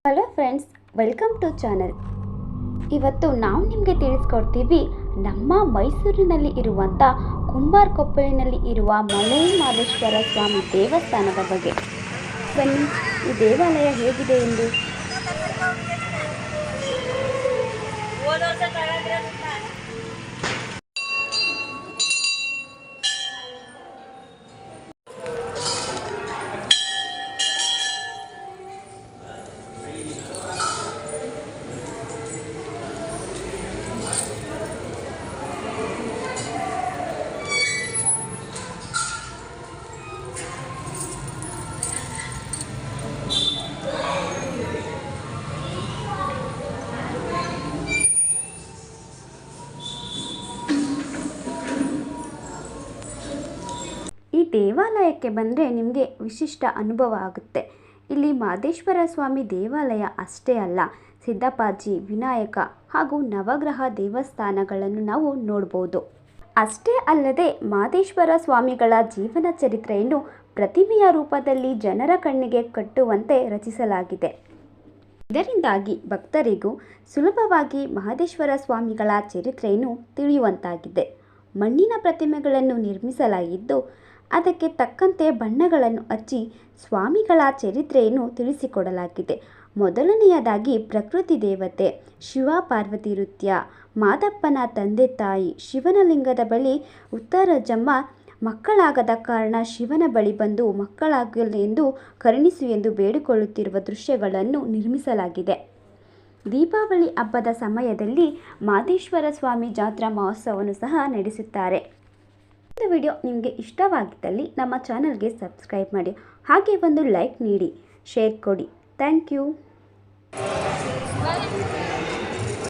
Hello friends, welcome to channel. ಇವತ್ತು ನಾವು ನಿಮಗೆ ತಿಳಿಸ್ಕೊಡ್ತೀವಿ ನಮ್ಮ ಮೈಸೂರಿನಲ್ಲಿ ಇರುವಂಥ ಕುಂಬಾರಕೊಪ್ಪಲಿನಲ್ಲಿ ಇರುವ ಮಲೆ ಮಹದೇಶ್ವರ ಸ್ವಾಮಿ ದೇವಸ್ಥಾನದ ಬಗ್ಗೆ. ಬನ್ನಿ, ಈ ದೇವಾಲಯ ಹೇಗಿದೆ ಎಂದು. ಈ ದೇವಾಲಯಕ್ಕೆ ಬಂದರೆ ನಿಮಗೆ ವಿಶಿಷ್ಟ ಅನುಭವ ಆಗುತ್ತೆ. ಇಲ್ಲಿ ಮಹದೇಶ್ವರ ಸ್ವಾಮಿ ದೇವಾಲಯ ಅಷ್ಟೇ ಅಲ್ಲ, ಸಿದ್ದಪ್ಪಾಜಿ, ವಿನಾಯಕ ಹಾಗೂ ನವಗ್ರಹ ದೇವಸ್ಥಾನಗಳನ್ನು ನಾವು ನೋಡ್ಬೋದು. ಅಷ್ಟೇ ಅಲ್ಲದೆ ಮಹದೇಶ್ವರ ಸ್ವಾಮಿಗಳ ಜೀವನ ಚರಿತ್ರೆಯನ್ನು ಪ್ರತಿಮೆಯ ರೂಪದಲ್ಲಿ ಜನರ ಕಣ್ಣಿಗೆ ಕಟ್ಟುವಂತೆ ರಚಿಸಲಾಗಿದೆ. ಇದರಿಂದಾಗಿ ಭಕ್ತರಿಗೂ ಸುಲಭವಾಗಿ ಮಹದೇಶ್ವರ ಸ್ವಾಮಿಗಳ ಚರಿತ್ರೆಯನ್ನು ತಿಳಿಯುವಂತಾಗಿದೆ. ಮಣ್ಣಿನ ಪ್ರತಿಮೆಗಳನ್ನು ನಿರ್ಮಿಸಲಾಗಿದ್ದು ಅದಕ್ಕೆ ತಕ್ಕಂತೆ ಬಣ್ಣಗಳನ್ನು ಹಚ್ಚಿ ಸ್ವಾಮಿಗಳ ಚರಿತ್ರೆಯನ್ನು ತಿಳಿಸಿಕೊಡಲಾಗಿದೆ. ಮೊದಲನೆಯದಾಗಿ ಪ್ರಕೃತಿ ದೇವತೆ ಶಿವ ಪಾರ್ವತಿ ನೃತ್ಯ. ಮಾದಪ್ಪನ ತಂದೆ ತಾಯಿ ಶಿವನ ಲಿಂಗದ ಬಳಿ ಉತ್ತರಜಮ್ಮ ಮಕ್ಕಳಾಗದ ಕಾರಣ ಶಿವನ ಬಳಿ ಬಂದು ಮಕ್ಕಳಾಗಲಿ ಎಂದು ಕರುಣಿಸು ಎಂದು ಬೇಡಿಕೊಳ್ಳುತ್ತಿರುವ ದೃಶ್ಯಗಳನ್ನು ನಿರ್ಮಿಸಲಾಗಿದೆ. ದೀಪಾವಳಿ ಹಬ್ಬದ ಸಮಯದಲ್ಲಿ ಮಹದೇಶ್ವರ ಸ್ವಾಮಿ ಜಾತ್ರಾ ಮಹೋತ್ಸವವನ್ನು ಸಹ ನಡೆಸುತ್ತಾರೆ. ಈ ವಿಡಿಯೋ ನಿಮಗೆ ಇಷ್ಟವಾಗಿದ್ದಲ್ಲಿ ನಮ್ಮ ಚಾನಲ್ಗೆ ಸಬ್ಸ್ಕ್ರೈಬ್ ಮಾಡಿ, ಹಾಗೆ ಒಂದು ಲೈಕ್ ನೀಡಿ, ಶೇರ್ ಕೊಡಿ. Thank you.